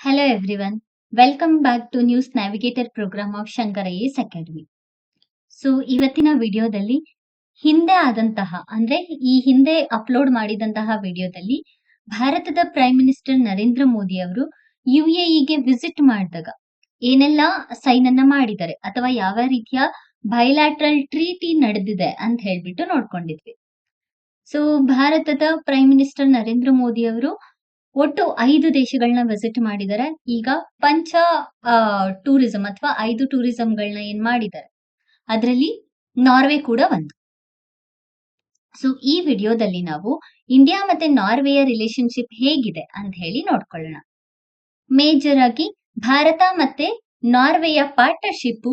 Hello everyone. Welcome back to News Navigator program of Shankar IAS Academy. So ಇವತ್ತಿನ ವಿಡಿಯೋದಲ್ಲಿ ಹಿಂದೆ ಆದಂತಹ ಅಂದ್ರೆ ಈ ಹಿಂದೆ ಅಪ್ಲೋಡ್ ಮಾಡಿದಂತಹ ವಿಡಿಯೋದಲ್ಲಿ ಭಾರತದ ಪ್ರೈಮ್ ಮಿನಿಸ್ಟರ್ ನರೇಂದ್ರ ಮೋದಿ ಅವರು ಯುಎಇಗೆ ವಿಸಿಟ್ ಮಾಡಿದಾಗ ಏನೆಲ್ಲ ಸೈನ್ ಅನ್ನ ಮಾಡಿದ್ದಾರೆ ಅಥವಾ ಯಾವ ರೀತಿಯ ಬೈಲ್ಯಾಟ್ರಲ್ ಟ್ರೀಟಿ ನಡೆದಿದೆ ಅಂತ ಹೇಳ್ಬಿಟ್ಟು ನೋಡ್ಕೊಂಡಿದ್ವಿ. ಸೊ ಭಾರತದ ಪ್ರೈಮ್ ಮಿನಿಸ್ಟರ್ ನರೇಂದ್ರ ಮೋದಿ ಅವರು ಒಟ್ಟು 5 ದೇಶಗಳನ್ನ ವಿಸಿಟ್ ಮಾಡಿದ್ದಾರೆ. ಈಗ ಪಂಚ ಟೂರಿಸಂ ಅಥವಾ 5 ಟೂರಿಸಂಗಳನ್ನ ಏನ್ ಮಾಡಿದ್ದಾರೆ, ಅದರಲ್ಲಿ ನಾರ್ವೆ ಕೂಡ ಒಂದು. ಸೊ ಈ ವಿಡಿಯೋದಲ್ಲಿ ನಾವು ಇಂಡಿಯಾ ಮತ್ತೆ ನಾರ್ವೆಯ ರಿಲೇಶನ್ಶಿಪ್ ಹೇಗಿದೆ ಅಂತ ಹೇಳಿ ನೋಡ್ಕೊಳ್ಳೋಣ. ಮೇಜರ್ ಆಗಿ ಭಾರತ ಮತ್ತೆ ನಾರ್ವೆಯ ಪಾರ್ಟ್ನರ್ಶಿಪ್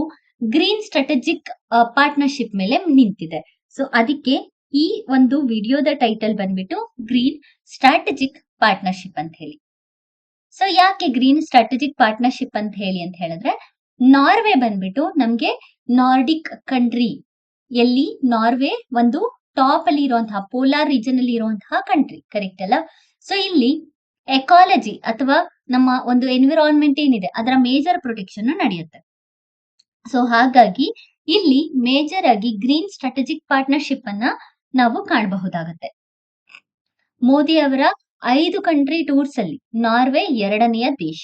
ಗ್ರೀನ್ ಸ್ಟ್ರಾಟಜಿಕ್ ಪಾರ್ಟ್ನರ್ಶಿಪ್ ಮೇಲೆ ನಿಂತಿದೆ. ಸೊ ಅದಕ್ಕೆ ಈ ಒಂದು ವಿಡಿಯೋದ ಟೈಟಲ್ ಬಂದ್ಬಿಟ್ಟು ಗ್ರೀನ್ ಸ್ಟ್ರಾಟಜಿಕ್ ಪಾರ್ಟ್ನರ್ಶಿಪ್ ಅಂತ ಹೇಳಿ. ಸೊ ಯಾಕೆ ಗ್ರೀನ್ ಸ್ಟ್ರಾಟಜಿಕ್ ಪಾರ್ಟ್ನರ್ಶಿಪ್ ಅಂತ ಹೇಳಿದ್ರೆ, ನಾರ್ವೆ ಬಂದ್ಬಿಟ್ಟು ನಮ್ಗೆ ನಾರ್ಡಿಕ್ ಕಂಟ್ರಿ, ಎಲ್ಲಿ ನಾರ್ವೆ ಒಂದು ಟಾಪ್ ಅಲ್ಲಿ ಇರುವಂತಹ ಪೋಲಾರ್ ರೀಜನ್ ಅಲ್ಲಿ ಇರುವಂತಹ ಕಂಟ್ರಿ, ಕರೆಕ್ಟ್ ಅಲ್ಲ? ಸೊ ಇಲ್ಲಿ ಎಕಾಲಜಿ ಅಥವಾ ನಮ್ಮ ಒಂದು ಎನ್ವಿರಾನ್ಮೆಂಟ್ ಏನಿದೆ ಅದರ ಮೇಜರ್ ಪ್ರೊಟೆಕ್ಷನ್ ನಡೆಯುತ್ತೆ. ಸೊ ಹಾಗಾಗಿ ಇಲ್ಲಿ ಮೇಜರ್ ಆಗಿ ಗ್ರೀನ್ ಸ್ಟ್ರಾಟಜಿಕ್ ಪಾರ್ಟ್ನರ್ಶಿಪ್ ಅನ್ನ ನಾವು ಕಾಣಬಹುದಾಗತ್ತೆ. ಮೋದಿ ಅವರ 5 ಕಂಟ್ರಿ ಟೂರ್ಸ್ ಅಲ್ಲಿ ನಾರ್ವೆ 2ನೆಯ ದೇಶ.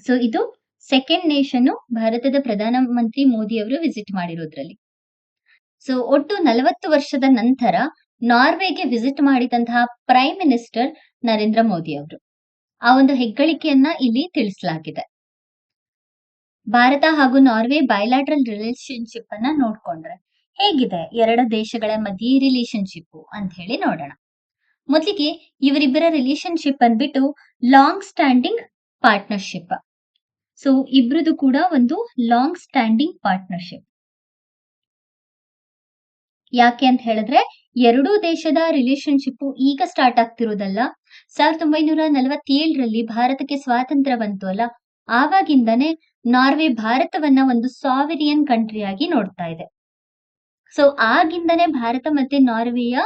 ಸೊ ಇದು ಸೆಕೆಂಡ್ ನೇಷನ್ ಭಾರತದ ಪ್ರಧಾನಮಂತ್ರಿ ಮೋದಿ ಅವರು ವಿಸಿಟ್ ಮಾಡಿರೋದ್ರಲ್ಲಿ. ಸೊ ಒಟ್ಟು 40 ವರ್ಷದ ನಂತರ ನಾರ್ವೆಗೆ ವಿಸಿಟ್ ಮಾಡಿದಂತಹ ಪ್ರೈಮ್ ಮಿನಿಸ್ಟರ್ ನರೇಂದ್ರ ಮೋದಿ ಅವರು. ಆ ಒಂದು ಹೆಗ್ಗಳಿಕೆಯನ್ನ ಇಲ್ಲಿ ತಿಳಿಸಲಾಗಿದೆ. ಭಾರತ ಹಾಗೂ ನಾರ್ವೆ ಬೈಲ್ಯಾಟ್ರಲ್ ರಿಲೇಶನ್ಶಿಪ್ ಅನ್ನ ನೋಡ್ಕೊಂಡ್ರೆ ಹೇಗಿದೆ ಎರಡು ದೇಶಗಳ ಮಧ್ಯೆ ರಿಲೇಶನ್ಶಿಪ್ ಅಂತ ಹೇಳಿ ನೋಡೋಣ. ಮೊದಲಿಗೆ ಇವರಿಬ್ಬರ ರಿಲೇಶನ್ಶಿಪ್ ಅಂದ್ಬಿಟ್ಟು ಲಾಂಗ್ ಸ್ಟ್ಯಾಂಡಿಂಗ್ ಪಾರ್ಟ್ನರ್ಶಿಪ್. ಸೊ ಇಬ್ರದು ಕೂಡ ಒಂದು ಲಾಂಗ್ ಸ್ಟ್ಯಾಂಡಿಂಗ್ ಪಾರ್ಟ್ನರ್ಶಿಪ್. ಯಾಕೆ ಅಂತ ಹೇಳಿದ್ರೆ ಎರಡೂ ದೇಶದ ರಿಲೇಶನ್ಶಿಪ್ ಈಗ ಸ್ಟಾರ್ಟ್ ಆಗ್ತಿರೋದಲ್ಲ. 1947ರಲ್ಲಿ ಭಾರತಕ್ಕೆ ಸ್ವಾತಂತ್ರ್ಯ ಬಂತು ಅಲ್ಲ, ಆವಾಗಿಂದನೇ ನಾರ್ವೆ ಭಾರತವನ್ನ ಒಂದು ಸಾವೆರಿಯನ್ ಕಂಟ್ರಿ ಆಗಿ ನೋಡ್ತಾ ಇದೆ. ಸೊ ಆಗಿಂದನೇ ಭಾರತ ಮತ್ತೆ ನಾರ್ವೆಯ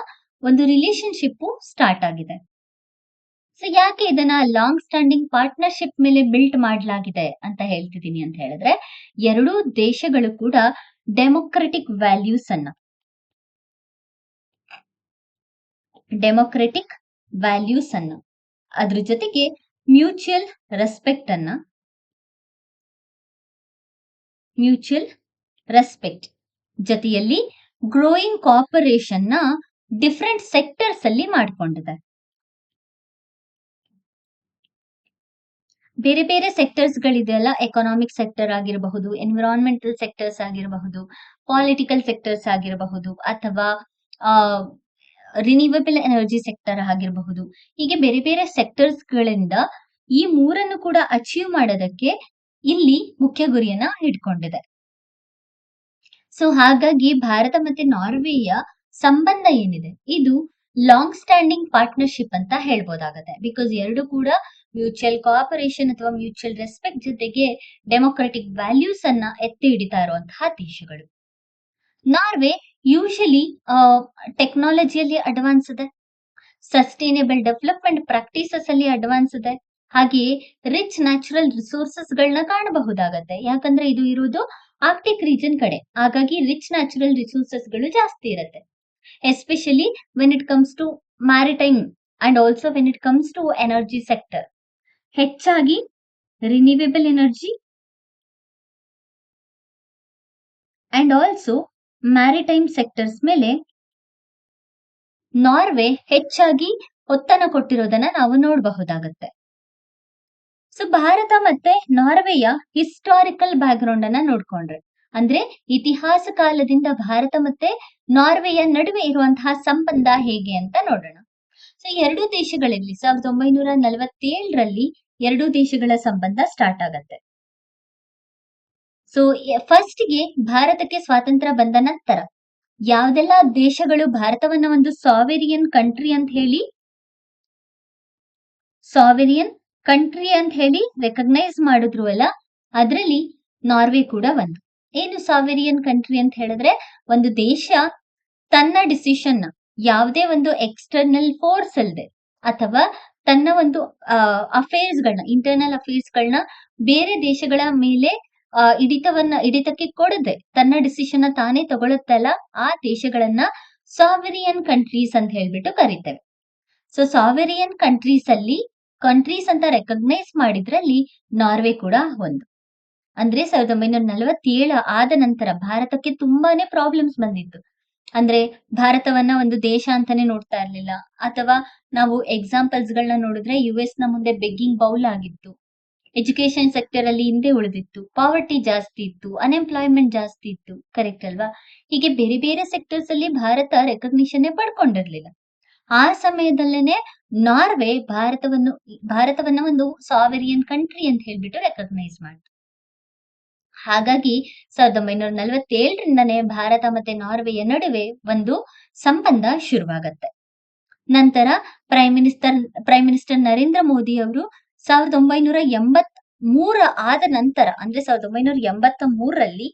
ಒಂದು ರಿಲೇಶನ್ಶಿಪ್ ಸ್ಟಾರ್ಟ್ ಆಗಿದೆ. ಸೊ ಯಾಕೆ ಇದನ್ನ ಲಾಂಗ್ ಸ್ಟ್ಯಾಂಡಿಂಗ್ ಪಾರ್ಟ್ನರ್ಶಿಪ್ ಮೇಲೆ ಬಿಲ್ಟ್ ಮಾಡಲಾಗಿದೆ ಅಂತ ಹೇಳ್ತಿದ್ದೀನಿ ಅಂತ ಹೇಳಿದ್ರೆ, ಎರಡೂ ದೇಶಗಳು ಕೂಡ ಡೆಮೊಕ್ರೆಟಿಕ್ ವ್ಯಾಲ್ಯೂಸ್ ಅನ್ನ ಅದ್ರ ಜೊತೆಗೆ ಮ್ಯೂಚುವಲ್ ರೆಸ್ಪೆಕ್ಟ್ ಜೊತೆಯಲ್ಲಿ ಗ್ರೋಯಿಂಗ್ ಕೋಆಪರೇಷನ್ ನ ಡಿಫರೆಂಟ್ ಸೆಕ್ಟರ್ಸ್ ಅಲ್ಲಿ ಮಾಡ್ಕೊಂಡಿದೆ. ಬೇರೆ ಬೇರೆ ಸೆಕ್ಟರ್ಸ್ ಗಳಿದೆಯಲ್ಲ, ಎಕನಾಮಿಕ್ ಸೆಕ್ಟರ್ ಆಗಿರಬಹುದು, ಎನ್ವಿರಾನ್ಮೆಂಟಲ್ ಸೆಕ್ಟರ್ಸ್ ಆಗಿರಬಹುದು, ಪಾಲಿಟಿಕಲ್ ಸೆಕ್ಟರ್ಸ್ ಆಗಿರಬಹುದು, ಅಥವಾ ರಿನ್ಯೂವೇಬಲ್ ಎನರ್ಜಿ ಸೆಕ್ಟರ್ ಆಗಿರಬಹುದು. ಹೀಗೆ ಬೇರೆ ಬೇರೆ ಸೆಕ್ಟರ್ಸ್ ಗಳಿಂದ ಈ ಮೂರನ್ನು ಕೂಡ ಅಚೀವ್ ಮಾಡೋದಕ್ಕೆ ಇಲ್ಲಿ ಮುಖ್ಯ ಗುರಿಯನ್ನ ಇಟ್ಕೊಂಡಿದೆ. ಸೊ ಹಾಗಾಗಿ ಭಾರತ ಮತ್ತೆ ನಾರ್ವೆಯ ಸಂಬಂಧ ಏನಿದೆ ಇದು ಲಾಂಗ್ ಸ್ಟ್ಯಾಂಡಿಂಗ್ ಪಾರ್ಟ್ನರ್ಶಿಪ್ ಅಂತ ಹೇಳ್ಬೋದಾಗತ್ತೆ. ಬಿಕಾಸ್ ಎರಡು ಕೂಡ ಮ್ಯೂಚುವಲ್ ಕೋಆಪರೇಷನ್ ಅಥವಾ ಮ್ಯೂಚುವಲ್ ರೆಸ್ಪೆಕ್ಟ್ ಜೊತೆಗೆ ಡೆಮೊಕ್ರೆಟಿಕ್ ವ್ಯಾಲ್ಯೂಸ್ ಅನ್ನ ಎತ್ತಿ ಹಿಡಿತಾ ಇರುವಂತಹ ದೇಶಗಳು. ನಾರ್ವೆ ಯೂಶಲಿ ಟೆಕ್ನಾಲಜಿಯಲ್ಲಿ ಅಡ್ವಾನ್ಸ್ ಇದೆ, ಸಸ್ಟೈನೇಬಲ್ ಡೆವಲಪ್ಮೆಂಟ್ ಪ್ರಾಕ್ಟೀಸಸ್ ಅಲ್ಲಿ ಅಡ್ವಾನ್ಸ್ ಇದೆ, ಹಾಗೆಯೇ ರಿಚ್ ನ್ಯಾಚುರಲ್ ರಿಸೋರ್ಸಸ್ ಗಳನ್ನ ಕಾಣಬಹುದಾಗತ್ತೆ. ಯಾಕಂದ್ರೆ ಇದು ಇರುವುದು ಆರ್ಕ್ಟಿಕ್ ರೀಜನ್ ಕಡೆ, ಹಾಗಾಗಿ ರಿಚ್ ನ್ಯಾಚುರಲ್ ರಿಸೋರ್ಸಸ್ ಗಳು ಜಾಸ್ತಿ ಇರುತ್ತೆ. Especially when it comes to maritime and also when it comes to energy sector, ಹೆಚ್ಚಾಗಿ renewable energy and also maritime sectors ಮೇಲೆ ನಾರ್ವೆ ಹೆಚ್ಚಾಗಿ ಒತ್ತನ್ನು ಕೊಟ್ಟಿರೋದನ್ನ ನಾವು ನೋಡಬಹುದಾಗತ್ತೆ. ಸೊ ಭಾರತ ಮತ್ತೆ ನಾರ್ವೆಯ ಹಿಸ್ಟಾರಿಕಲ್ ಬ್ಯಾಕ್ ಗ್ರೌಂಡ್ ಅನ್ನ ನೋಡ್ಕೊಂಡ್ರೆ, ಅಂದ್ರೆ ಇತಿಹಾಸ ಕಾಲದಿಂದ ಭಾರತ ಮತ್ತೆ ನಾರ್ವೆಯ ನಡುವೆ ಇರುವಂತಹ ಸಂಬಂಧ ಹೇಗೆ ಅಂತ ನೋಡೋಣ. ಸೊ ಎರಡೂ ದೇಶಗಳಲ್ಲಿ 1947ರಲ್ಲಿ ಎರಡೂ ದೇಶಗಳ ಸಂಬಂಧ ಸ್ಟಾರ್ಟ್ ಆಗತ್ತೆ. ಸೊ ಫಸ್ಟ್ ಗೆ ಭಾರತಕ್ಕೆ ಸ್ವಾತಂತ್ರ್ಯ ಬಂದ ನಂತರ ಯಾವ್ದೆಲ್ಲ ದೇಶಗಳು ಭಾರತವನ್ನ ಒಂದು ಸಾವೆರಿಯನ್ ಕಂಟ್ರಿ ಅಂತ ಹೇಳಿ ರೆಕಗ್ನೈಸ್ ಮಾಡಿದ್ರು ಅಲ್ಲ, ಅದರಲ್ಲಿ ನಾರ್ವೆ ಕೂಡ ಒಂದು. ಏನು ಸಾವೆರಿಯನ್ ಕಂಟ್ರಿ ಅಂತ ಹೇಳಿದ್ರೆ, ಒಂದು ದೇಶ ತನ್ನ ಡಿಸಿಷನ್ ಯಾವುದೇ ಒಂದು ಎಕ್ಸ್ಟರ್ನಲ್ ಫೋರ್ಸ್ ಅಲ್ಲದೆ ಅಥವಾ ತನ್ನ ಒಂದು ಇಂಟರ್ನಲ್ ಅಫೇರ್ಸ್‌ಗಳನ್ನ ಬೇರೆ ದೇಶಗಳ ಮೇಲೆ ಹಿಡಿತಕ್ಕೆ ಕೊಡದೆ ತನ್ನ ಡಿಸಿಷನ್‌ನ ತಾನೇ ತಗೊಳುತ್ತಲ್ಲ, ಆ ದೇಶಗಳನ್ನ ಸಾವರಿಯನ್ ಕಂಟ್ರೀಸ್ ಅಂತ ಹೇಳ್ಬಿಟ್ಟು ಕರಿತೇವೆ. ಸೊ ಸಾವೆರಿಯನ್ ಕಂಟ್ರೀಸ್ ಅಂತ ರೆಕಗ್ನೈಸ್ ಮಾಡಿದ್ರಲ್ಲಿ ನಾರ್ವೆ ಕೂಡ ಒಂದು. ಅಂದ್ರೆ 1947 ಆದ ನಂತರ ಭಾರತಕ್ಕೆ ತುಂಬಾನೇ ಪ್ರಾಬ್ಲಮ್ಸ್ ಬಂದಿತ್ತು. ಅಂದ್ರೆ ಭಾರತವನ್ನ ಒಂದು ದೇಶ ಅಂತಾನೆ ನೋಡ್ತಾ ಇರ್ಲಿಲ್ಲ. ಅಥವಾ ನಾವು ಎಕ್ಸಾಂಪಲ್ಸ್‌ಗಳನ್ನ ನೋಡಿದ್ರೆ ಯುಎಸ್‌ನ ಮುಂದೆ ಬೆಗ್ಗಿಂಗ್ ಬೌಲ್ ಆಗಿತ್ತು. ಎಜುಕೇಶನ್ ಸೆಕ್ಟರ್ ಅಲ್ಲಿ ಹಿಂದೆ ಉಳಿದಿತ್ತು. ಪಾವರ್ಟಿ ಜಾಸ್ತಿ ಇತ್ತು. ಅನ್‌ಎಂಪ್ಲಾಯ್ಮೆಂಟ್ ಜಾಸ್ತಿ ಇತ್ತು. ಕರೆಕ್ಟ್ ಅಲ್ವಾ? ಹೀಗೆ ಬೇರೆ ಬೇರೆ ಸೆಕ್ಟರ್ಸ್ ಅಲ್ಲಿ ಭಾರತ ರೆಕಗ್ನಿಷನ್ನೇ ಪಡ್ಕೊಂಡಿರ್ಲಿಲ್ಲ. ಆ ಸಮಯದಲ್ಲೇನೆ ನಾರ್ವೆ ಭಾರತವನ್ನ ಒಂದು ಸಾವೆರಿಯನ್ ಕಂಟ್ರಿ ಅಂತ ಹೇಳ್ಬಿಟ್ಟು ರೆಕಗ್ನೈಸ್ ಮಾಡ್ತು. ಹಾಗಾಗಿ 1947ರಿಂದನೇ ಭಾರತ ಮತ್ತೆ ನಾರ್ವೆಯ ನಡುವೆ ಒಂದು ಸಂಬಂಧ ಶುರುವಾಗತ್ತೆ. ನಂತರ ಪ್ರೈಮ್ ಮಿನಿಸ್ಟರ್ ನರೇಂದ್ರ ಮೋದಿ ಅವರು 1983 ಆದ ನಂತರ ಅಂದ್ರೆ 1983ರಲ್ಲಿ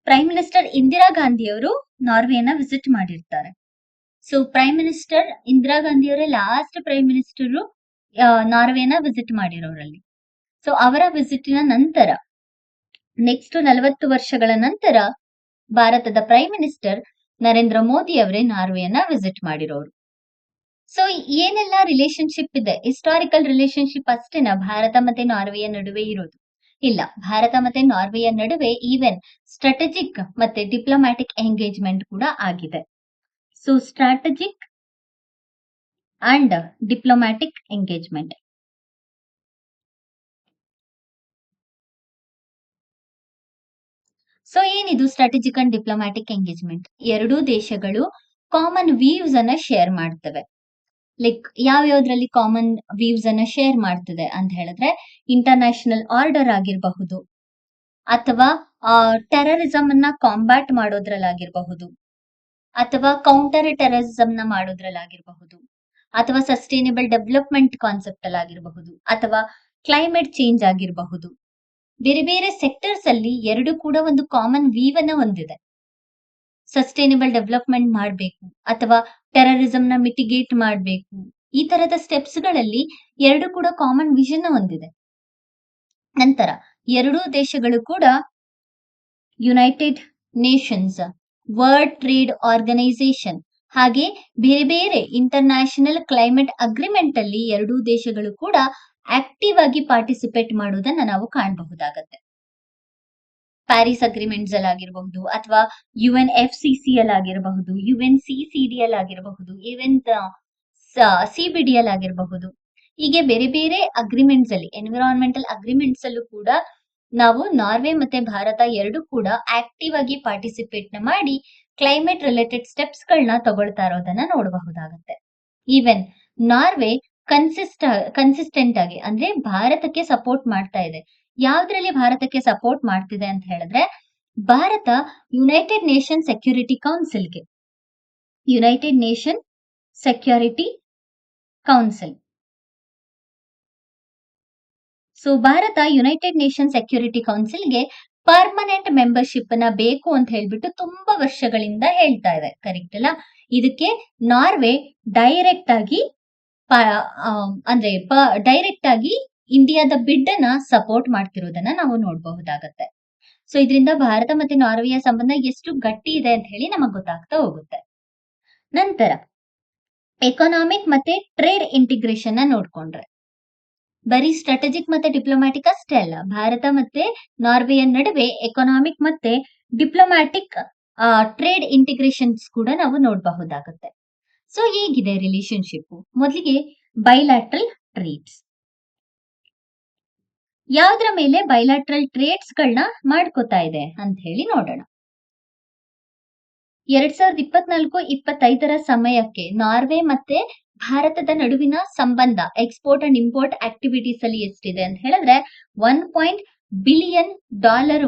ಪ್ರೈಮ್ ಮಿನಿಸ್ಟರ್ ಇಂದಿರಾ ಗಾಂಧಿ ಅವರು ನಾರ್ವೆಯನ್ನ ವಿಸಿಟ್ ಮಾಡಿರ್ತಾರೆ. So prime minister Indira Gandhi ಅವರೇ ಲಾಸ್ಟ್ ಪ್ರೈಮ್ ಮಿನಿಸ್ಟರ್ ನಾರ್ವೆನ ವಿಸಿಟ್ ಮಾಡಿರೋರಲ್ಲಿ. ಸೊ ಅವರ ವಿಸಿಟಿನ ನಂತರ ನೆಕ್ಸ್ಟ್ 40 ವರ್ಷಗಳ ನಂತರ ಭಾರತದ ಪ್ರೈಮ್ ಮಿನಿಸ್ಟರ್ ನರೇಂದ್ರ ಮೋದಿ ಅವರೇ ನಾರ್ವೆಯನ್ನ ವಿಸಿಟ್ ಮಾಡಿರೋರು. ಸೊ ಏನೆಲ್ಲ ರಿಲೇಶನ್ಶಿಪ್ ಇದೆ? ಹಿಸ್ಟಾರಿಕಲ್ ರಿಲೇಶನ್ಶಿಪ್ ಅಷ್ಟೇನಾ ಭಾರತ ಮತ್ತೆ ನಾರ್ವೆಯ ನಡುವೆ ಇರೋದು? ಇಲ್ಲ, ಭಾರತ ಮತ್ತೆ ನಾರ್ವೆಯ ನಡುವೆ ಈವನ್ ಸ್ಟ್ರಾಟಜಿಕ್ ಮತ್ತೆ ಡಿಪ್ಲೊಮ್ಯಾಟಿಕ್ ಎಂಗೇಜ್ಮೆಂಟ್ ಕೂಡ ಆಗಿದೆ. So strategic and diplomatic engagement. So ಏನಿದು ಸ್ಟ್ರಾಟಜಿಕ್ ಅಂಡ್ ಡಿಪ್ಲೊಮ್ಯಾಟಿಕ್ ಎಂಗೇಜ್ಮೆಂಟ್? ಎರಡೂ ದೇಶಗಳು ಕಾಮನ್ ವ್ಯೂಸ್ ಅನ್ನ ಶೇರ್ ಮಾಡ್ತವೆ. ಲೈಕ್ ಯಾವ್ಯಾವ್ದ್ರಲ್ಲಿ ಕಾಮನ್ ವ್ಯೂಸ್ ಅನ್ನ ಶೇರ್ ಮಾಡ್ತದೆ ಅಂತ ಹೇಳಿದ್ರೆ, ಇಂಟರ್ನ್ಯಾಷನಲ್ ಆರ್ಡರ್ ಆಗಿರಬಹುದು, ಅಥವಾ ಟೆರರಿಸಂ ಅನ್ನ ಕಾಂಬ್ಯಾಟ್ ಮಾಡೋದ್ರಲ್ಲಾಗಿರಬಹುದು, ಅಥವಾ ಕೌಂಟರ್ ಟೆರರಿಸಂ ನ ಮಾಡೋದ್ರಲ್ಲಾಗಿರಬಹುದು, ಅಥವಾ ಸಸ್ಟೈನಬಲ್ ಡೆವಲಪ್ಮೆಂಟ್ ಕಾನ್ಸೆಪ್ಟ್ ಅಲ್ಲಾಗಿರಬಹುದು, ಅಥವಾ ಕ್ಲೈಮೇಟ್ ಚೇಂಜ್ ಆಗಿರಬಹುದು. ಬೇರೆ ಬೇರೆ ಸೆಕ್ಟರ್ಸ್ ಅಲ್ಲಿ ಎರಡು ಕೂಡ ಒಂದು ಕಾಮನ್ ವ್ಯೂ ಅನ್ನ ಹೊಂದಿದೆ. ಸಸ್ಟೈನಬಲ್ ಡೆವಲಪ್ಮೆಂಟ್ ಮಾಡಬೇಕು ಅಥವಾ ಟೆರರಿಸಂ ನ ಮಿಟಿಗೇಟ್ ಮಾಡಬೇಕು, ಈ ತರದ ಸ್ಟೆಪ್ಸ್ ಗಳಲ್ಲಿ ಎರಡು ಕೂಡ ಕಾಮನ್ ವಿಷನ್ ಹೊಂದಿದೆ. ನಂತರ ಎರಡೂ ದೇಶಗಳು ಕೂಡ United Nations, World Trade Organisation ಹಾಗೆ ಬೇರೆ ಬೇರೆ ಇಂಟರ್ನ್ಯಾಷನಲ್ ಕ್ಲೈಮೇಟ್ ಅಗ್ರಿಮೆಂಟ್ ಅಲ್ಲಿ ಎರಡೂ ದೇಶಗಳು ಕೂಡ ಆಕ್ಟಿವ್ ಆಗಿ ಪಾರ್ಟಿಸಿಪೇಟ್ ಮಾಡುವುದನ್ನ ನಾವು ಕಾಣಬಹುದಾಗತ್ತೆ. ಪ್ಯಾರಿಸ್ ಅಗ್ರಿಮೆಂಟ್ಸ್ ಅಲ್ಲಾಗಿರಬಹುದು, ಅಥವಾ UNFCCC ಅಲ್ಲಾಗಿರಬಹುದು, UNCCD ಅಲ್ಲಾಗಿರಬಹುದು, ಈವನ್ CBD ಅಲ್ಲಾಗಿರಬಹುದು. ಹೀಗೆ ಬೇರೆ ಬೇರೆ ಅಗ್ರಿಮೆಂಟ್ಸ್ ಅಲ್ಲಿ, ಎನ್ವಿರಾನ್ಮೆಂಟಲ್ ಅಗ್ರಿಮೆಂಟ್ಸ್ ಅಲ್ಲೂ ಕೂಡ ನಾವು ನಾರ್ವೆ ಮತ್ತೆ ಭಾರತ ಎರಡು ಕೂಡ ಆಕ್ಟಿವ್ ಆಗಿ ಪಾರ್ಟಿಸಿಪೇಟ್ ನ ಮಾಡಿ ಕ್ಲೈಮೇಟ್ ರಿಲೇಟೆಡ್ ಸ್ಟೆಪ್ಸ್ ಗಳನ್ನ ತಗೊಳ್ತಾ ಇರೋದನ್ನ ನೋಡಬಹುದಾಗತ್ತೆ. ಈವನ್ ನಾರ್ವೆ ಕನ್ಸಿಸ್ಟೆಂಟ್ ಆಗಿ ಅಂದ್ರೆ ಭಾರತಕ್ಕೆ ಸಪೋರ್ಟ್ ಮಾಡ್ತಾ ಇದೆ. ಯಾವ್ದ್ರಲ್ಲಿ ಭಾರತಕ್ಕೆ ಸಪೋರ್ಟ್ ಮಾಡ್ತಿದೆ ಅಂತ ಹೇಳಿದ್ರೆ, ಭಾರತ ಯುನೈಟೆಡ್ ನೇಷನ್ ಸೆಕ್ಯೂರಿಟಿ ಕೌನ್ಸಿಲ್ಗೆ, united nation security council. So Bharat united nation security ಕೌನ್ಸಿಲ್ಗೆ ಪರ್ಮನೆಂಟ್ ಮೆಂಬರ್ಶಿಪ್ ನ ಬೇಕು ಅಂತ ಹೇಳ್ಬಿಟ್ಟು ತುಂಬಾ ವರ್ಷಗಳಿಂದ ಹೇಳ್ತಾ ಇದೆ. ಕರೆಕ್ಟ್ ಅಲ್ಲ? ಇದಕ್ಕೆ ನಾರ್ವೆ ಡೈರೆಕ್ಟ್ ಆಗಿ ಡೈರೆಕ್ಟ್ ಆಗಿ ಇಂಡಿಯಾದ ಬಿಡ್ ಅನ್ನ ಸಪೋರ್ಟ್ ಮಾಡ್ತಿರೋದನ್ನ ನಾವು ನೋಡಬಹುದಾಗತ್ತೆ. ಸೊ ಇದರಿಂದ ಭಾರತ ಮತ್ತೆ ನಾರ್ವೆಯ ಸಂಬಂಧ ಎಷ್ಟು ಗಟ್ಟಿ ಇದೆ ಅಂತ ಹೇಳಿ ನಮಗ್ ಗೊತ್ತಾಗ್ತಾ ಹೋಗುತ್ತೆ. ನಂತರ ಎಕನಾಮಿಕ್ ಮತ್ತೆ ಟ್ರೇಡ್ ಇಂಟಿಗ್ರೇಷನ್ ನ ನೋಡ್ಕೊಂಡ್ರೆ, ಬರೀ ಸ್ಟ್ರಾಟಜಿಕ್ ಮತ್ತೆ ಡಿಪ್ಲೊಮ್ಯಾಟಿಕ್ ಅಷ್ಟೇ ಅಲ್ಲ, ಭಾರತ ಮತ್ತೆ ನಾರ್ವೆಯ ನಡುವೆ ಎಕನಾಮಿಕ್ ಮತ್ತೆ ಡಿಪ್ಲೊಮ್ಯಾಟಿಕ್ ಟ್ರೇಡ್ ಇಂಟಿಗ್ರೇಷನ್ಸ್ ಕೂಡ ನಾವು ನೋಡಬಹುದಾಗುತ್ತೆ. ಸೊ ಹೇಗಿದೆ ರಿಲೇಶನ್ಶಿಪ್? ಮೊದಲಿಗೆ ಬೈಲ್ಯಾಟ್ರಲ್ ಟ್ರೇಡ್ಸ್. ಯಾವ್ದ್ರ ಮೇಲೆ ಬೈಲ್ಯಾಟ್ರಲ್ ಟ್ರೇಡ್ಸ್ ಗಳನ್ನ ಮಾಡ್ಕೋತಾ ಇದೆ ಅಂತ ಹೇಳಿ ನೋಡೋಣ. 2024-25ರ ಸಮಯಕ್ಕೆ ನಾರ್ವೆ ಮತ್ತೆ ಭಾರತದ ನಡುವಿನ ಸಂಬಂಧ ಎಕ್ಸ್ಪೋರ್ಟ್ ಅಂಡ್ ಇಂಪೋರ್ಟ್ ಆಕ್ಟಿವಿಟೀಸ್ ಅಲ್ಲಿ ಎಷ್ಟಿದೆ ಅಂತ ಹೇಳಿದ್ರೆ $1 ಬಿಲಿಯನ್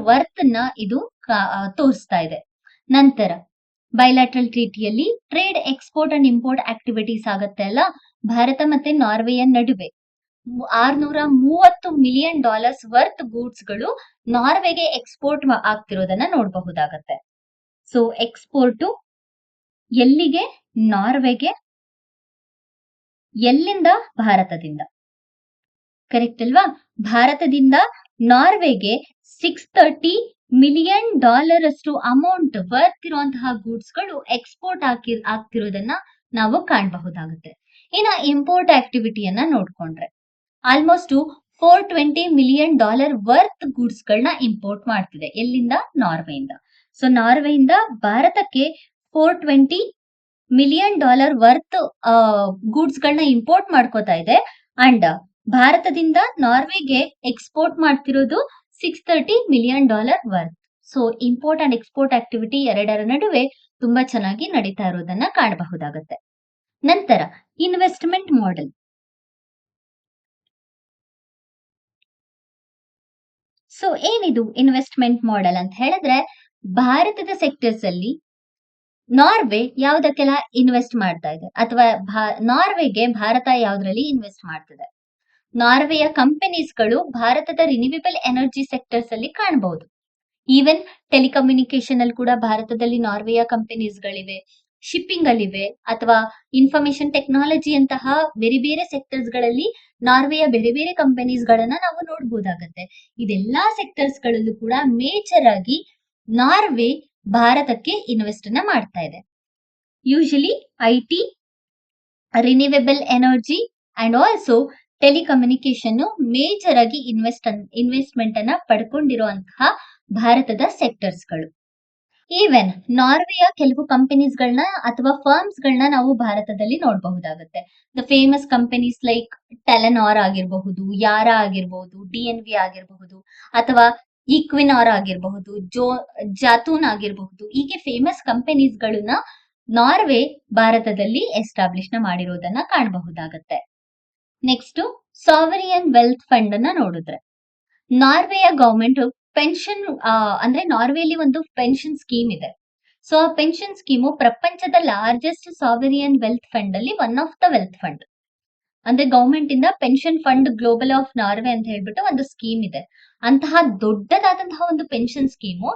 ವರ್ತ್ ನ ಇದು ತೋರಿಸ್ತಾ ಇದೆ. ನಂತರ ಬೈಲ್ಯಾಟ್ರಲ್ ಟ್ರೀಟಿಯಲ್ಲಿ trade export and import activities ಆಗತ್ತೆ ಅಲ್ಲ, ಭಾರತ ಮತ್ತೆ ನಾರ್ವೆಯ ನಡುವೆ $630 ಮಿಲಿಯನ್ ವರ್ತ್ ಗೂಡ್ಸ್ ಗಳು ನಾರ್ವೆಗೆ ಎಕ್ಸ್ಪೋರ್ಟ್ ಆಗ್ತಿರೋದನ್ನ ನೋಡಬಹುದಾಗತ್ತೆ. ಸೊ ಎಕ್ಸ್ಪೋರ್ಟ್ ಎಲ್ಲಿಗೆ? ನಾರ್ವೆಗೆ ಎಲ್ಲಿಂದ? ಭಾರತದಿಂದ. ಕರೆಕ್ಟ್ ಅಲ್ವಾ? ಭಾರತದಿಂದ ನಾರ್ವೆಗೆ $630 ಮಿಲಿಯನ್ ಅಷ್ಟು ಅಮೌಂಟ್ ವರ್ತ್ ಇರುವಂತಹ ಗೂಡ್ಸ್ ಗಳು ಎಕ್ಸ್ಪೋರ್ಟ್ ಆಗ್ತಿರೋದನ್ನ ನಾವು ಕಾಣಬಹುದಾಗುತ್ತೆ. ಇನ್ನ ಇಂಪೋರ್ಟ್ ಆಕ್ಟಿವಿಟಿಯನ್ನ ನೋಡ್ಕೊಂಡ್ರೆ ಆಲ್ಮೋಸ್ಟ್ $420 ಮಿಲಿಯನ್ ವರ್ತ್ ಗೂಡ್ಸ್ ಗಳನ್ನ ಇಂಪೋರ್ಟ್ ಮಾಡ್ತಿದೆ. ಎಲ್ಲಿಂದ? ನಾರ್ವೆಯಿಂದ. ಸೊ ನಾರ್ವೆಯಿಂದ ಭಾರತಕ್ಕೆ $420 ಮಿಲಿಯನ್ ವರ್ತ್ ಗೂಡ್ಸ್ ಗಳನ್ನ ಇಂಪೋರ್ಟ್ ಮಾಡ್ಕೋತಾ ಇದೆ. ಅಂಡ್ ಭಾರತದಿಂದ ನಾರ್ವೆಗೆ ಎಕ್ಸ್ಪೋರ್ಟ್ ಮಾಡ್ತಿರೋದು $630 million worth. So import and export activity ಎರಡರ ನಡುವೆ ತುಂಬಾ ಚೆನ್ನಾಗಿ ನಡೀತಾ ಇರೋದನ್ನ ಕಾಣಬಹುದಾಗುತ್ತೆ. ನಂತರ ಇನ್ವೆಸ್ಟ್ಮೆಂಟ್ ಮಾಡೆಲ್. ಸೊ ಏನಿದು ಇನ್ವೆಸ್ಟ್ಮೆಂಟ್ ಮಾಡೆಲ್ ಅಂತ ಹೇಳಿದ್ರೆ, ಭಾರತದ ಸೆಕ್ಟರ್ಸ್ ಅಲ್ಲಿ ನಾರ್ವೆ ಯಾವ್ದಕ್ಕೆಲ್ಲ ಇನ್ವೆಸ್ಟ್ ಮಾಡ್ತಾ ಇದೆ ಅಥವಾ ನಾರ್ವೆಗೆ ಭಾರತ ಯಾವ್ದ್ರಲ್ಲಿ ಇನ್ವೆಸ್ಟ್ ಮಾಡ್ತಿದೆ? ನಾರ್ವೆಯ ಕಂಪನೀಸ್ಗಳು ಭಾರತದ ರಿನ್ಯೂವೇಬಲ್ ಎನರ್ಜಿ ಸೆಕ್ಟರ್ಸ್ ಅಲ್ಲಿ ಕಾಣಬಹುದು. ಈವನ್ ಟೆಲಿಕಮ್ಯುನಿಕೇಶನ್ ಅಲ್ಲಿ ಕೂಡ ಭಾರತದಲ್ಲಿ ನಾರ್ವೆಯ ಕಂಪನೀಸ್ಗಳಿವೆ, ಶಿಪ್ಪಿಂಗ್ ಅಲ್ಲಿವೆ, ಅಥವಾ ಇನ್ಫಾರ್ಮೇಶನ್ ಟೆಕ್ನಾಲಜಿ ಅಂತಹ ಬೇರೆ ಬೇರೆ ಸೆಕ್ಟರ್ಸ್ ಗಳಲ್ಲಿ ನಾರ್ವೆಯ ಬೇರೆ ಬೇರೆ ಕಂಪನೀಸ್ ಗಳನ್ನ ನಾವು ನೋಡಬಹುದಾಗತ್ತೆ. ಇದೆಲ್ಲಾ ಸೆಕ್ಟರ್ಸ್ ಗಳಲ್ಲೂ ಕೂಡ ಮೇಜರ್ ಆಗಿ ನಾರ್ವೆ ಭಾರತಕ್ಕೆ ಇನ್ವೆಸ್ಟ್ ಅನ್ನ ಮಾಡ್ತಾ ಇದೆ. Usually IT, renewable energy and also telecommunication major ಆಗಿ ಇನ್ವೆಸ್ಟ್ಮೆಂಟ್ ಅನ್ನ ಪಡ್ಕೊಂಡಿರುವಂತಹ ಭಾರತದ ಸೆಕ್ಟರ್ಸ್ ಗಳು. ಈವನ್ ನಾರ್ವೆಯ ಕೆಲವು ಕಂಪನೀಸ್ ಗಳನ್ನ ಅಥವಾ ಫರ್ಮ್ಸ್ ಗಳನ್ನ ನಾವು ಭಾರತದಲ್ಲಿ ನೋಡಬಹುದಾಗುತ್ತೆ. ದ ಫೇಮಸ್ ಕಂಪನೀಸ್ ಲೈಕ್ ಟೆಲೆನಾರ್ ಆಗಿರಬಹುದು, ಯಾರಾ ಆಗಿರಬಹುದು, DNV ಆಗಿರಬಹುದು, ಅಥವಾ ಈಕ್ವಿನಾರ್ ಆಗಿರಬಹುದು, ಜಾತೂನ್ ಆಗಿರಬಹುದು. ಹೀಗೆ ಫೇಮಸ್ ಕಂಪನೀಸ್ ಗಳನ್ನ ನಾರ್ವೆ ಭಾರತದಲ್ಲಿ ಎಸ್ಟಾಬ್ಲಿಷ್ ಮಾಡಿರೋದನ್ನ ಕಾಣಬಹುದಾಗತ್ತೆ. ನೆಕ್ಸ್ಟ್ ಸಾವರಿಯನ್ ವೆಲ್ತ್ ಫಂಡ್ ಅನ್ನ ನೋಡಿದ್ರೆ, ನಾರ್ವೆಯ ಗವರ್ಮೆಂಟ್ ಪೆನ್ಷನ್ ಅಂದ್ರೆ ನಾರ್ವೆಯಲ್ಲಿ ಒಂದು ಪೆನ್ಷನ್ ಸ್ಕೀಮ್ ಇದೆ. ಸೊ ಆ ಪೆನ್ಷನ್ ಸ್ಕೀಮು ಪ್ರಪಂಚದ ಲಾರ್ಜೆಸ್ಟ್ ಸಾವರಿಯನ್ ವೆಲ್ತ್ ಫಂಡ್ ಅಲ್ಲಿ one of the wealth fund. ಅಂದ್ರೆ ಗವರ್ಮೆಂಟ್ ಇಂದ pension fund global of Norway ಅಂತ ಹೇಳ್ಬಿಟ್ಟು ಒಂದು ಸ್ಕೀಮ್ ಇದೆ. ಅಂತಹ ದೊಡ್ಡದಾದಂತಹ ಒಂದು ಪೆನ್ಷನ್ ಸ್ಕೀಮು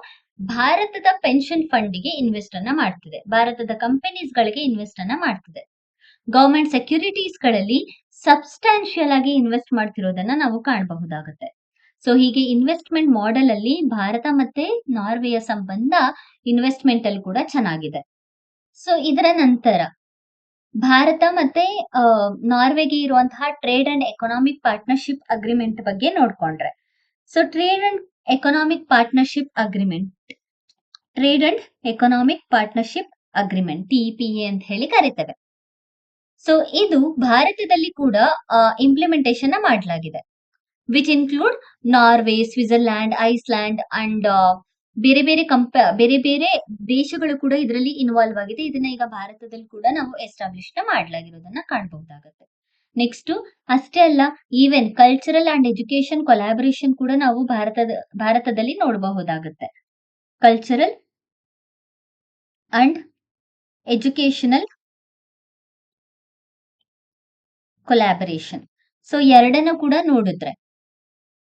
ಭಾರತದ ಪೆನ್ಷನ್ ಫಂಡ್ ಗೆ ಇನ್ವೆಸ್ಟ್ ಅನ್ನ ಮಾಡ್ತಿದೆ, ಭಾರತದ ಕಂಪನೀಸ್ ಗಳಿಗೆ ಇನ್ವೆಸ್ಟ್ ಅನ್ನ ಮಾಡ್ತಿದೆ. ಗವರ್ಮೆಂಟ್ ಸೆಕ್ಯೂರಿಟೀಸ್ ಗಳಲ್ಲಿ ಸಬ್ಸ್ಟಾನ್ಶಿಯಲ್ ಆಗಿ ಇನ್ವೆಸ್ಟ್ ಮಾಡ್ತಿರೋದನ್ನ ನಾವು ಕಾಣಬಹುದಾಗುತ್ತೆ. ಸೊ ಹೀಗೆ ಇನ್ವೆಸ್ಟ್ಮೆಂಟ್ ಮಾಡೆಲ್ ಅಲ್ಲಿ ಭಾರತ ಮತ್ತೆ ನಾರ್ವೆಯ ಸಂಬಂಧ ಇನ್ವೆಸ್ಟ್ಮೆಂಟ್ ಅಲ್ಲಿ ಕೂಡ ಚೆನ್ನಾಗಿದೆ. ಸೊ ಇದರ ನಂತರ ಭಾರತ ಮತ್ತೆ ನಾರ್ವೆಗೆ ಇರುವಂತಹ trade and economic partnership agreement ಬಗ್ಗೆ ನೋಡ್ಕೊಂಡ್ರೆ, so trade and economic partnership agreement, TEPA ಅಂತ ಹೇಳಿ ಕರೀತೇವೆ. ಸೊ ಇದು ಭಾರತದಲ್ಲಿ ಕೂಡ ಇಂಪ್ಲಿಮೆಂಟೇಷನ್ ಮಾಡಲಾಗಿದೆ, which include Norway, Switzerland, Iceland and ಬೇರೆ ಬೇರೆ ದೇಶಗಳು ಕೂಡ ಇದರಲ್ಲಿ ಇನ್ವಾಲ್ವ್ ಆಗಿದೆ. ಇದನ್ನ ಈಗ ಭಾರತದಲ್ಲಿ ಕೂಡ ನಾವು ಎಸ್ಟಾಬ್ಲಿಷ್ ಮಾಡಲಾಗಿರೋದನ್ನ ಕಾಣಬಹುದಾಗುತ್ತೆ. ನೆಕ್ಸ್ಟ್ ಅಷ್ಟೇ ಅಲ್ಲ, even cultural and education collaboration ಕೂಡ ನಾವು ಭಾರತದಲ್ಲಿ ನೋಡಬಹುದಾಗುತ್ತೆ. Cultural and educational collaboration. So ಎರಡನ್ನು ಕೂಡ ನೋಡಿದ್ರೆ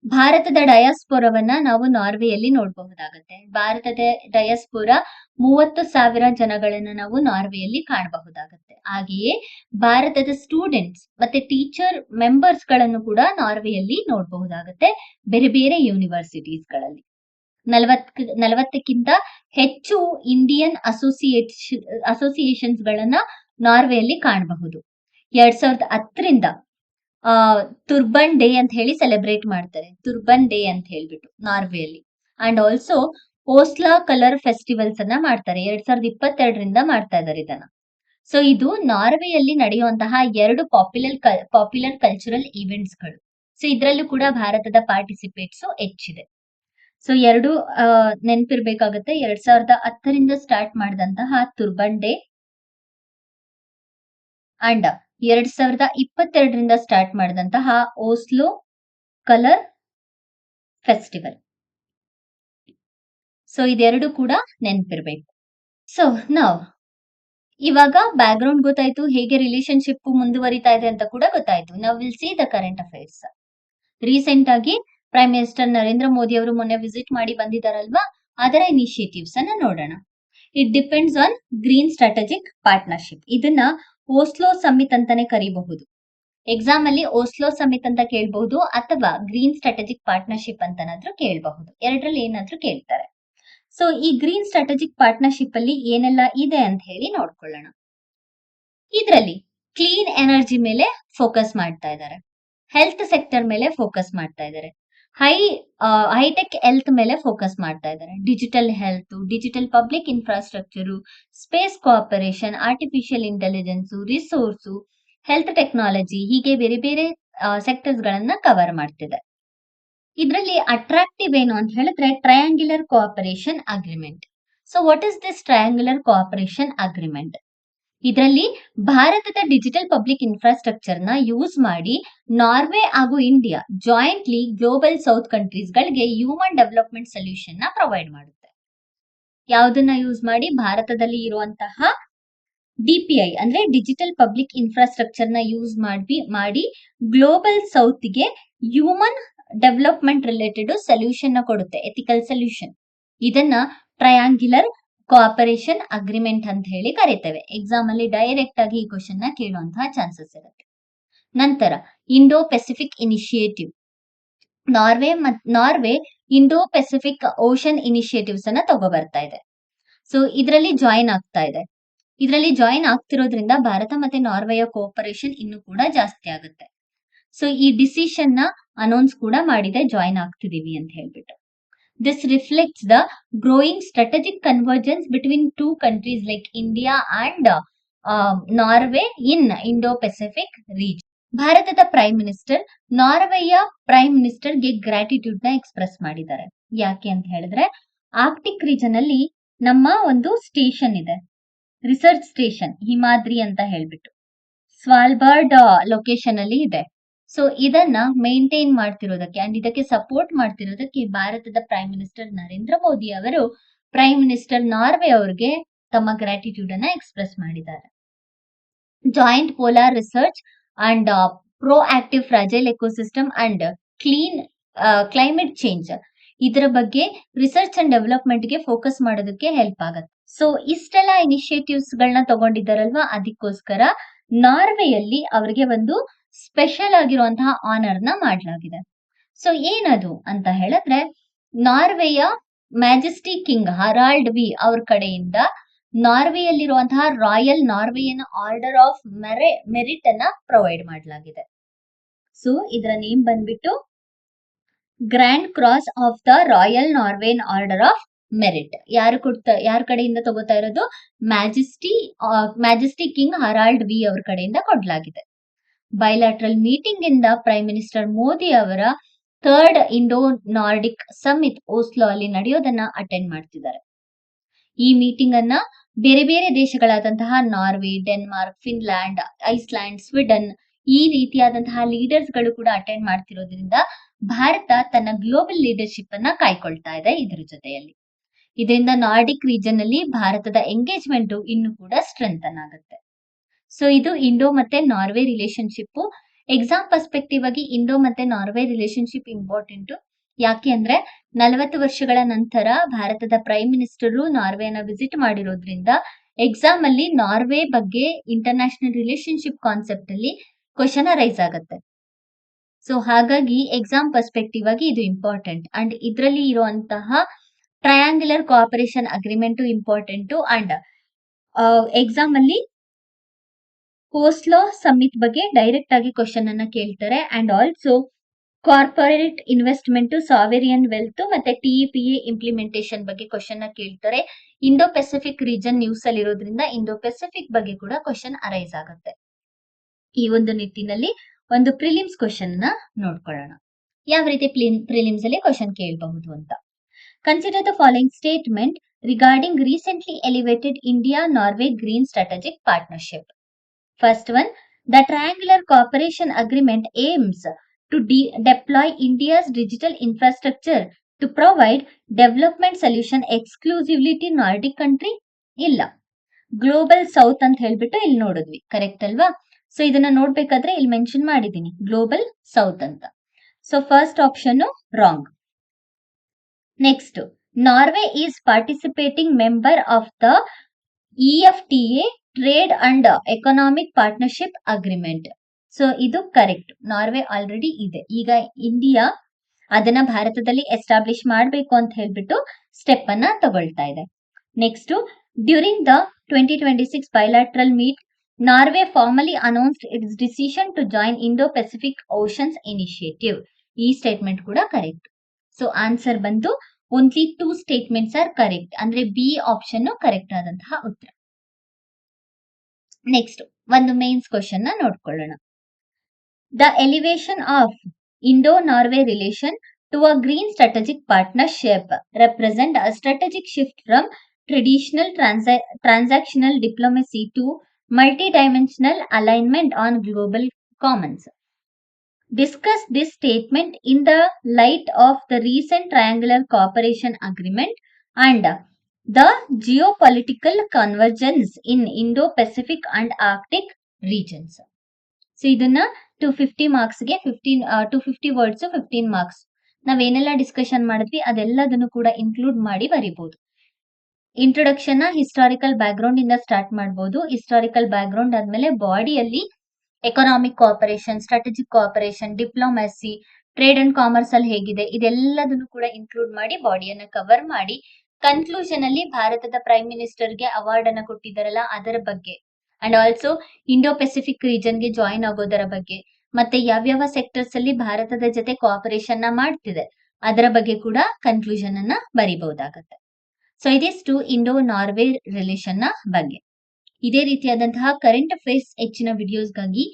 ಭಾರತದ ಡಯಾಸ್ಪೋರಾವನ್ನ ನಾವು ನಾರ್ವೆಯಲ್ಲಿ ನೋಡಬಹುದಾಗುತ್ತೆ. ಭಾರತದ ಡಯಾಸ್ಪೋರಾ 30,000 ಜನಗಳನ್ನ ನಾವು ನಾರ್ವೆಯಲ್ಲಿ ಕಾಣಬಹುದಾಗುತ್ತೆ. ಹಾಗೆಯೇ ಭಾರತದ ಸ್ಟೂಡೆಂಟ್ಸ್ ಮತ್ತೆ ಟೀಚರ್ ಮೆಂಬರ್ಸ್ ಗಳನ್ನು ಕೂಡ ನಾರ್ವೆಯಲ್ಲಿ ನೋಡಬಹುದಾಗುತ್ತೆ, ಬೇರೆ ಬೇರೆ ಯೂನಿವರ್ಸಿಟೀಸ್ ಗಳಲ್ಲಿ. 40ಕ್ಕಿಂತ ಹೆಚ್ಚು ಇಂಡಿಯನ್ ಅಸೋಸಿಯೇಷನ್ಸ್ ಗಳನ್ನ ನಾರ್ವೆಯಲ್ಲಿ ಕಾಣಬಹುದು. 2010ರಿಂದ ತುರ್ಬನ್ ಡೇ ಅಂತ ಹೇಳಿ ಸೆಲೆಬ್ರೇಟ್ ಮಾಡ್ತಾರೆ, ತುರ್ಬನ್ ಡೇ ಅಂತ ಹೇಳ್ಬಿಟ್ಟು ನಾರ್ವೆಯಲ್ಲಿ. ಅಂಡ್ ಆಲ್ಸೋ ಓಸ್ಲಾ ಕಲರ್ ಫೆಸ್ಟಿವಲ್ಸ್ ಅನ್ನ ಮಾಡ್ತಾರೆ, 2022ರಿಂದ ಮಾಡ್ತಾ ಇದ್ದಾರೆ ಇದನ್ನ. ಸೊ ಇದು ನಾರ್ವೆಯಲ್ಲಿ ನಡೆಯುವಂತಹ 2 ಪಾಪ್ಯುಲರ್ ಕಲ್ಚರಲ್ ಈವೆಂಟ್ಸ್ ಗಳು. ಸೊ ಇದ್ರಲ್ಲೂ ಕೂಡ ಭಾರತದ ಪಾರ್ಟಿಸಿಪೇಟ್ಸ್ ಹೆಚ್ಚಿದೆ. ಸೊ ಎರಡು ನೆನಪಿರ್ಬೇಕಾಗುತ್ತೆ, 2010ರಿಂದ ಸ್ಟಾರ್ಟ್ ಮಾಡಿದಂತಹ ತುರ್ಬನ್ ಡೇ ಅಂಡ್ 2022ರಿಂದ ಸ್ಟಾರ್ಟ್ ಮಾಡಿದಂತಹ ಓಸ್ಲೋ ಕಲರ್ ಫೆಸ್ಟಿವಲ್. ಸೊ ಇದೆರಡು ಕೂಡ ನೆನಪಿರ್ಬೇಕು. ಸೊ ನಾವು ಇವಾಗ ಬ್ಯಾಕ್ ಗ್ರೌಂಡ್ ಗೊತ್ತಾಯ್ತು, ಹೇಗೆ ರಿಲೇಶನ್ಶಿಪ್ ಮುಂದುವರಿತಾ ಇದೆ ಅಂತ ಕೂಡ ಗೊತ್ತಾಯ್ತು. ನಾವು will see the current affairs. Recent ಆಗಿ ಪ್ರೈಮ್ ಮಿನಿಸ್ಟರ್ ನರೇಂದ್ರ ಮೋದಿ ಅವರು ಮೊನ್ನೆ ವಿಸಿಟ್ ಮಾಡಿ ಬಂದಿದ್ದಾರಲ್ವಾ, ಅದರ ಇನಿಷಿಯೇಟಿವ್ಸ್ ಅನ್ನ ನೋಡೋಣ. It depends on green strategic partnership. ಇದನ್ನ ಓಸ್ಲೋ ಸಮ್ಮಿಟ್ ಅಂತಾನೆ ಕರಿಬಹುದು. ಎಕ್ಸಾಮ್ ಅಲ್ಲಿ ಓಸ್ಲೋ ಸಮಿಟ್ ಅಂತ ಕೇಳಬಹುದು ಅಥವಾ ಗ್ರೀನ್ ಸ್ಟ್ರಾಟಜಿಕ್ ಪಾರ್ಟ್ನರ್ಶಿಪ್ ಅಂತನಾದ್ರೂ ಕೇಳಬಹುದು. ಎರಡರಲ್ಲಿ ಏನಾದ್ರೂ ಕೇಳ್ತಾರೆ. ಸೊ ಈ ಗ್ರೀನ್ ಸ್ಟ್ರಾಟಜಿಕ್ ಪಾರ್ಟ್ನರ್ಶಿಪ್ ಅಲ್ಲಿ ಏನೆಲ್ಲ ಇದೆ ಅಂತ ಹೇಳಿ ನೋಡ್ಕೊಳ್ಳೋಣ. ಇದರಲ್ಲಿ ಕ್ಲೀನ್ ಎನರ್ಜಿ ಮೇಲೆ ಫೋಕಸ್ ಮಾಡ್ತಾ ಇದ್ದಾರೆ, ಹೆಲ್ತ್ ಸೆಕ್ಟರ್ ಮೇಲೆ ಫೋಕಸ್ ಮಾಡ್ತಾ ಇದ್ದಾರೆ, ಹೈಟೆಕ್ ಹೆಲ್ತ್ ಮೇಲೆ ಫೋಕಸ್ ಮಾಡ್ತಾ ಇದ್ದಾರೆ, digital health, digital public infrastructure, space cooperation, artificial intelligence, resource, health technology, ಹೀಗೆ ಬೇರೆ ಬೇರೆ ಸೆಕ್ಟರ್ಸ್ ಗಳನ್ನ ಕವರ್ ಮಾಡ್ತಿದೆ. ಇದರಲ್ಲಿ ಅಟ್ರಾಕ್ಟಿವ್ ಏನು ಅಂತ ಹೇಳಿದ್ರೆ triangular cooperation agreement. So what is this triangular cooperation agreement? ಇದರಲ್ಲಿ ಭಾರತದ ಡಿಜಿಟಲ್ ಪಬ್ಲಿಕ್ ಇನ್ಫ್ರಾಸ್ಟ್ರಕ್ಚರ್ ನ ಯೂಸ್ ಮಾಡಿ ನಾರ್ವೆ ಹಾಗೂ India jointly global south countries ಗಳಿಗೆ ಹ್ಯೂಮನ್ ಡೆವಲಪ್ಮೆಂಟ್ ಸೊಲ್ಯೂಷನ್ ನ ಪ್ರೊವೈಡ್ ಮಾಡುತ್ತೆ. ಯಾವುದನ್ನ ಯೂಸ್ ಮಾಡಿ? ಭಾರತದಲ್ಲಿ ಇರುವಂತಹ DPI ಅಂದ್ರೆ ಡಿಜಿಟಲ್ ಪಬ್ಲಿಕ್ ಇನ್ಫ್ರಾಸ್ಟ್ರಕ್ಚರ್ ನ ಯೂಸ್ ಮಾಡಿ ಗ್ಲೋಬಲ್ ಸೌತ್ ಗೆ ಹ್ಯೂಮನ್ ಡೆವಲಪ್ಮೆಂಟ್ ರಿಲೇಟೆಡ್ ಸೊಲ್ಯೂಷನ್ ನ ಕೊಡುತ್ತೆ, ಎಥಿಕಲ್ ಸೊಲ್ಯೂಷನ್. ಇದನ್ನ ಟ್ರಯಾಂಗ್ಯುಲರ್ ಕೋಆಪರೇಷನ್ ಅಗ್ರಿಮೆಂಟ್ ಅಂತ ಹೇಳಿ ಕರೀತೇವೆ. ಎಕ್ಸಾಮ್ ಅಲ್ಲಿ ಡೈರೆಕ್ಟ್ ಆಗಿ ಈ ಕ್ವಶನ್ ನ ಕೇಳುವಂತಹ ಚಾನ್ಸಸ್ ಇರುತ್ತೆ. ನಂತರ Indo Pacific initiative. Norway Indo Pacific Ocean initiatives ಅನ್ನ ತಗೋಬರ್ತಾ ಇದೆ. ಸೊ ಇದರಲ್ಲಿ ಜಾಯಿನ್ ಆಗ್ತಾ ಇದೆ. ಇದರಲ್ಲಿ ಜಾಯಿನ್ ಆಗ್ತಿರೋದ್ರಿಂದ ಭಾರತ ಮತ್ತೆ ನಾರ್ವೆಯ ಕೋಆಪರೇಷನ್ ಇನ್ನೂ ಕೂಡ ಜಾಸ್ತಿ ಆಗುತ್ತೆ. ಸೊ ಈ ಡಿಸಿಷನ್ ನ ಅನೌನ್ಸ್ ಕೂಡ ಮಾಡಿದೆ, ಜಾಯಿನ್ ಆಗ್ತಿದೀವಿ ಅಂತ ಹೇಳ್ಬಿಟ್ಟು. This reflects the growing strategic convergence between two countries like India and Norway in Indo Pacific region. ಭಾರತದ ಪ್ರೈಮ್ ಮಿನಿಸ್ಟರ್ ನಾರ್ವೆಯ ಪ್ರೈಮ್ ಮಿನಿಸ್ಟರ್ ಗೆ ಗ್ರಾಟಿಟ್ಯೂಡ್ ನ ಎಕ್ಸ್ಪ್ರೆಸ್ ಮಾಡಿದ್ದಾರೆ. ಯಾಕೆ ಅಂತ ಹೇಳಿದ್ರೆ ಆರ್ಕ್ಟಿಕ್ ರೀಜನ್ ಅಲ್ಲಿ ನಮ್ಮ ಒಂದು ಸ್ಟೇಷನ್ ಇದೆ, ರಿಸರ್ಚ್ ಸ್ಟೇಷನ್ ಹಿಮಾದ್ರಿ ಅಂತ ಹೇಳ್ಬಿಟ್ಟು ಸ್ವಾಲ್ಬಾರ್ಡ್ ಲೊಕೇಶನ್ ಅಲ್ಲಿ ಇದೆ. ಸೊ ಇದನ್ನ ಮೇಂಟೈನ್ ಮಾಡ್ತಿರೋದಕ್ಕೆ ಅಂಡ್ ಇದಕ್ಕೆ ಸಪೋರ್ಟ್ ಮಾಡ್ತಿರೋದಕ್ಕೆ ಭಾರತದ ಪ್ರೈಮ್ ಮಿನಿಸ್ಟರ್ ನರೇಂದ್ರ ಮೋದಿ ಅವರು ಪ್ರೈಮ್ ಮಿನಿಸ್ಟರ್ ನಾರ್ವೆ ಅವರಿಗೆ ತಮ್ಮ ಗ್ರಾಟಿಟ್ಯೂಡ್ ಅನ್ನ ಎಕ್ಸ್ಪ್ರೆಸ್ ಮಾಡಿದ್ದಾರೆ. Joint polar research and proactive fragile ecosystem and clean climate change, ಇದರ ಬಗ್ಗೆ ರಿಸರ್ಚ್ ಅಂಡ್ ಡೆವಲಪ್ಮೆಂಟ್ ಗೆ ಫೋಕಸ್ ಮಾಡೋದಕ್ಕೆ ಹೆಲ್ಪ್ ಆಗುತ್ತೆ. ಸೊ ಇಷ್ಟೆಲ್ಲ ಇನಿಷಿಯೇಟಿವ್ಸ್ ಗಳನ್ನ ತಗೊಂಡಿದ್ದಾರಲ್ವಾ, ಅದಕ್ಕೋಸ್ಕರ ನಾರ್ವೆಯಲ್ಲಿ ಅವರಿಗೆ ಒಂದು ಸ್ಪೆಷಲ್ ಆಗಿರುವಂತಹ ಆನರ್ ನ ಮಾಡಲಾಗಿದೆ. ಸೊ ಏನದು ಅಂತ ಹೇಳಿದ್ರೆ ನಾರ್ವೆಯ ಮ್ಯಾಜೆಸ್ಟಿ ಕಿಂಗ್ ಹರಾಲ್ಡ್ ವಿ ಅವ್ರ ಕಡೆಯಿಂದ ನಾರ್ವೆಯಲ್ಲಿರುವಂತಹ royal Norwegian order of merit ಅನ್ನ ಪ್ರೊವೈಡ್ ಮಾಡಲಾಗಿದೆ. ಸೊ ಇದರ ನೇಮ್ ಬಂದ್ಬಿಟ್ಟು grand cross of the royal Norwegian order of merit. ಯಾರ ಕಡೆಯಿಂದ ತಗೋತಾ ಇರೋದು? ಮ್ಯಾಜೆಸ್ಟಿ ಕಿಂಗ್ ಹರಾಲ್ಡ್ ವಿ ಅವ್ರ ಕಡೆಯಿಂದ ಕೊಡಲಾಗಿದೆ. ಬೈಲ್ಯಾಟ್ರಲ್ ಮೀಟಿಂಗ್ ಇಂದ ಪ್ರೈಮ್ ಮಿನಿಸ್ಟರ್ ಮೋದಿ ಅವರ 3rd Indo Nordic summit Oslo ಅಲ್ಲಿ ನಡೆಯೋದನ್ನ ಅಟೆಂಡ್ ಮಾಡ್ತಿದ್ದಾರೆ. ಈ ಮೀಟಿಂಗ್ ಅನ್ನ ಬೇರೆ ಬೇರೆ ದೇಶಗಳಾದಂತಹ Norway, Denmark, Finland, Iceland, Sweden ಈ ರೀತಿಯಾದಂತಹ ಲೀಡರ್ಸ್ ಗಳು ಕೂಡ ಅಟೆಂಡ್ ಮಾಡ್ತಿರೋದ್ರಿಂದ ಭಾರತ ತನ್ನ ಗ್ಲೋಬಲ್ ಲೀಡರ್ಶಿಪ್ ಅನ್ನ ಕಾಯ್ಕೊಳ್ತಾ ಇದೆ ಇದರ ಜೊತೆಯಲ್ಲಿ. ಇದರಿಂದ ನಾರ್ಡಿಕ್ ರೀಜನ್ ಅಲ್ಲಿ ಭಾರತದ ಎಂಗೇಜ್ಮೆಂಟ್ ಇನ್ನು ಕೂಡ ಸ್ಟ್ರೆಂಥನ್ ಆಗುತ್ತೆ. ಸೊ ಇದು ಇಂಡೋ ಮತ್ತೆ ನಾರ್ವೆ ರಿಲೇಶನ್ಶಿಪ್. ಎಕ್ಸಾಮ್ ಪರ್ಸ್ಪೆಕ್ಟಿವ್ ಆಗಿ ಇಂಡೋ ಮತ್ತೆ ನಾರ್ವೆ ರಿಲೇಶನ್ಶಿಪ್ ಇಂಪಾರ್ಟೆಂಟ್. ಯಾಕೆ ಅಂದ್ರೆ 40 ವರ್ಷಗಳ ನಂತರ ಭಾರತದ ಪ್ರೈಮ್ ಮಿನಿಸ್ಟರ್ ನಾರ್ವೆನ ವಿಸಿಟ್ ಮಾಡಿರೋದ್ರಿಂದ ಎಕ್ಸಾಮ್ ಅಲ್ಲಿ ನಾರ್ವೆ ಬಗ್ಗೆ ಇಂಟರ್ನ್ಯಾಷನಲ್ ರಿಲೇಶನ್ಶಿಪ್ ಕಾನ್ಸೆಪ್ಟ್ ಅಲ್ಲಿ ಕ್ವಶನ್ ರೈಸ್ ಆಗುತ್ತೆ. ಸೊ ಹಾಗಾಗಿ ಎಕ್ಸಾಮ್ ಪರ್ಸ್ಪೆಕ್ಟಿವ್ ಆಗಿ ಇದು ಇಂಪಾರ್ಟೆಂಟ್ ಅಂಡ್ ಇದರಲ್ಲಿ ಇರುವಂತಹ triangular cooperation agreement important and exam ಅಲ್ಲಿ ಓಸ್ಲೋ ಸಮ್ಮಿಟ್ ಬಗ್ಗೆ ಡೈರೆಕ್ಟ್ ಆಗಿ ಕ್ವಶನ್ ಅನ್ನ ಕೇಳ್ತಾರೆ and also corporate investment, sovereign wealth ಮತ್ತೆ TEPA ಇಂಪ್ಲಿಮೆಂಟೇಷನ್ ಬಗ್ಗೆ ಕ್ವಶನ್ ನ ಕೇಳ್ತಾರೆ. ಇಂಡೋ ಪೆಸಿಫಿಕ್ ರೀಜನ್ ನ್ಯೂಸ್ ಅಲ್ಲಿ ಇರೋದ್ರಿಂದ ಇಂಡೋ ಪೆಸಿಫಿಕ್ ಬಗ್ಗೆ ಕೂಡ ಕ್ವಶನ್ ಅರೈಸ್ ಆಗುತ್ತೆ. ಈ ಒಂದು ನಿಟ್ಟಿನಲ್ಲಿ ಒಂದು ಪ್ರಿಲಿಮ್ಸ್ ಕ್ವಶನ್ ನ ನೋಡ್ಕೊಳ್ಳೋಣ. ಯಾವ ರೀತಿ ಪ್ರಿಲಿಮ್ಸ್ ಅಲ್ಲಿ ಕ್ವಶನ್ ಕೇಳಬಹುದು ಅಂತ. Consider the following statement regarding recently elevated India-Norway green strategic partnership. First one, the Triangular Cooperation Agreement aims to deploy India's digital infrastructure to provide development solution exclusively to Nordic country? ಇಲ್ಲ, global south ಅಂತ ಹೇಳ್ಬಿಟ್ಟು ಇಲ್ಲಿ ನೋಡಿದ್ವಿ, correct ಅಲ್ವಾ? So ಇದನ್ನ ನೋಡ್ಬೇಕಾದ್ರೆ ಇಲ್ಲಿ mention ಮಾಡಿದೀನಿ ಗ್ಲೋಬಲ್ ಸೌತ್ ಅಂತ. So first option wrong. Next, Norway is participating member of the EFTA trade and economic partnership agreement. So ಇದು ಕರೆಕ್ಟ್. ನಾರ್ವೆ ಆಲ್ರೆಡಿ ಇದೆ. ಈಗ ಇಂಡಿಯಾ ಅದನ್ನ ಭಾರತದಲ್ಲಿ ಎಸ್ಟಾಬ್ಲಿಷ್ ಮಾಡಬೇಕು ಅಂತ ಹೇಳ್ಬಿಟ್ಟು ಸ್ಟೆಪ್ ಅನ್ನ ತಗೊಳ್ತಾ ಇದೆ. Next, during the 2026 bilateral meet, Norway formally announced its decision to join Indo-Pacific Oceans Initiative. ಈ ಸ್ಟೇಟ್ಮೆಂಟ್ ಕೂಡ ಕರೆಕ್ಟ್. ಸೊ ಆನ್ಸರ್ ಬಂದು ಓನ್ಲಿ 2 ಸ್ಟೇಟ್ಮೆಂಟ್ಸ್ ಆರ್ ಕರೆಕ್ಟ್. ಅಂದ್ರೆ ಬಿ ಆಪ್ಷನ್ ಕರೆಕ್ಟ್ ಆದಂತಹ ಉತ್ತರ. ನೆಕ್ಸ್ಟ್, ಒಂದು ಮೇನ್ಸ್ ಕ್ವಶನ್ ನ ನೋಡ್ಕೊಳ್ಳೋಣ. The elevation of Indo-Norway relation to a green strategic partnership represent a strategic shift from traditional transactional diplomacy to multidimensional alignment on global commons. Discuss this statement in the light of the recent Triangular Cooperation Agreement and the geopolitical convergence in Indo-Pacific and Arctic regions. So ಇದನ್ನ 250 ಮಾರ್ಕ್ಸ್ಗೆ 250 words 15 marks. ನಾವೇನೆಲ್ಲ discussion ಮಾಡಿದ್ವಿ ಅದೆಲ್ಲದನ್ನು ಕೂಡ include ಮಾಡಿ ಬರಿಬಹುದು. Introduction ನ historical background ಇಂದ ಸ್ಟಾರ್ಟ್ ಮಾಡಬಹುದು. ಹಿಸ್ಟಾರಿಕಲ್ ಬ್ಯಾಕ್ ಗ್ರೌಂಡ್ ಆದ್ಮೇಲೆ ಬಾಡಿಯಲ್ಲಿ economic cooperation, strategic cooperation, diplomacy, trade and commerce ಅಲ್ಲಿ ಹೇಗಿದೆ ಇದೆಲ್ಲದನ್ನು ಕೂಡ ಇನ್ಕ್ಲೂಡ್ ಮಾಡಿ ಬಾಡಿಯನ್ನ ಕವರ್ ಮಾಡಿ ಕನ್ಕ್ಲೂಷನ್ ಅಲ್ಲಿ ಭಾರತದ ಪ್ರೈಮ್ ಮಿನಿಸ್ಟರ್ಗೆ ಅವಾರ್ಡ್ ಅನ್ನ ಕೊಟ್ಟಿದ್ದಾರಲ್ಲ ಅದರ ಬಗ್ಗೆ, and also Indo Pacific region ಗೆ ಜಾಯಿನ್ ಆಗೋದರ ಬಗ್ಗೆ, ಮತ್ತೆ ಯಾವ್ಯಾವ ಸೆಕ್ಟರ್ಸ್ ಅಲ್ಲಿ ಭಾರತದ ಜೊತೆ ಕೋಆಪರೇಷನ್ ನ ಮಾಡ್ತಿದೆ ಅದರ ಬಗ್ಗೆ ಕೂಡ ಕನ್ಕ್ಲೂಷನ್ ಅನ್ನ ಬರೀಬಹುದಾಗತ್ತೆ. ಸೊ ಇದಿಷ್ಟು ಇಂಡೋ-ನಾರ್ವೆ ರಿಲೇಷನ್ ನ ಬಗ್ಗೆ. ಇದೇ ರೀತಿಯಾದಂತಹ ಕರೆಂಟ್ ಅಫೇರ್ಸ್ ಹೆಚ್ಚಿನ ವಿಡಿಯೋಸ್ಗಾಗಿ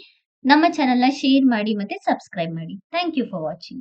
ನಮ್ಮ ಚಾನೆಲ್ ನ ಶೇರ್ ಮಾಡಿ ಮತ್ತೆ ಸಬ್ಸ್ಕ್ರೈಬ್ ಮಾಡಿ. Thank you for watching.